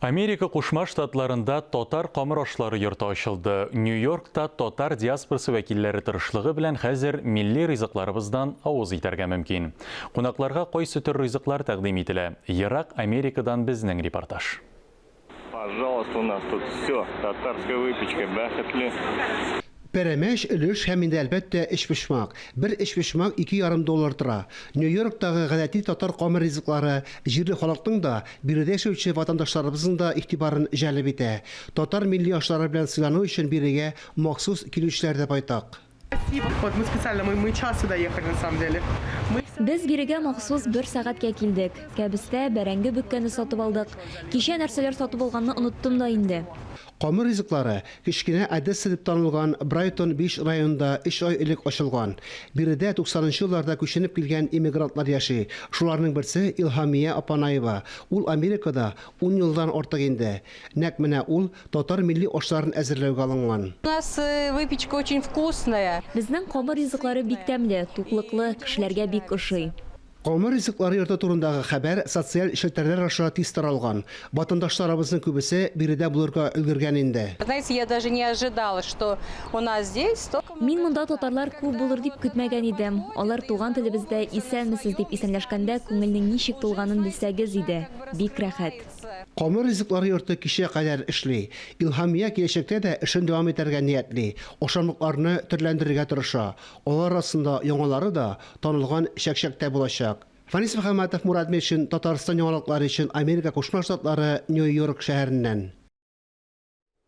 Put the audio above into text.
Америка Кушма штатларында тотар камыр ашлары йорты ачылды. Нью-Йоркта тотар диаспорасы вәкилләре тырышлыгы белән хәзер милли ризыкларыбыздан авыз итәргә мөмкин. Кунакларга кайсы төр ризыклар тәкъдим ителә? Ерак Америкадан безнең репортаж. Пожалуйста, у нас тут все. Татарская выпечка, бәхетле. Пәрәмәш, өлеш һәм инде әлбәттә эшпошмак. Бер эшпошмак $2,5 тора. Нью-Йорктагы гадәти татар камыр ризыклары җирле халыкның да, биредә яшәүче ватандашларыбызның да игътибарын җәлеп итә. Татар милли ашлары белән сыйлану өчен бирегә махсус килүчеләр дә байтак. Вот мы специально, мы час сюда ехали на самом деле. Без бирегә махсус 1 сәгатькә килдек. Кәбестә бәрәңге бөккәне сатып алдык. Кичә нәрсәләр сатып алганны оныттым да инде. Камыр ризыклары кечкенә Одесса дип танылган Брайтон Бич районында 3 ай элек ачылган. Биредә 90-нчы елларда күченеп килгән иммигрантлар яши. Шуларның берсе Илһамия Апанаева. Ул Америкада 10 елдан артык инде. Нәкъ менә ул татар милли ашларын әзерләүгә алынган. У нас выпечка очень вкусная. Безнең камыр ризыклары бик тәмле, туклыклы, кешеләргә бик ошый. Камыр ризыклары йорты турындагы хәбәр социаль шелтәрләр аша тиз таралган. Ватандашларыбызның күбесе биредә булырга өлгергән инде. Знаете, я даже не ожидала, что у нас здесь столько... Мин монда татарлар күп булыр дип көтмәгән идем. Алар туган телебездә исәнмесез дип исәнләшкәндә күңелнең ничек тулганын белсәгез иде. Бик рәхәт. Камыр ризыклары йорты кичә кадәр эшли. Илһамия киләчәктә дә эшен дәвам итәргә ниятли. Ашамлыкларны төрләндерергә тырыша. Алар арасында яңалары да танылган чәкчәктә булачак. Фанис Мөхәммәтов, Мурат Мешин, Татарстан яңалыклары өчен Америка Кушма Штатлары, Нью-Йорк шәһәреннән.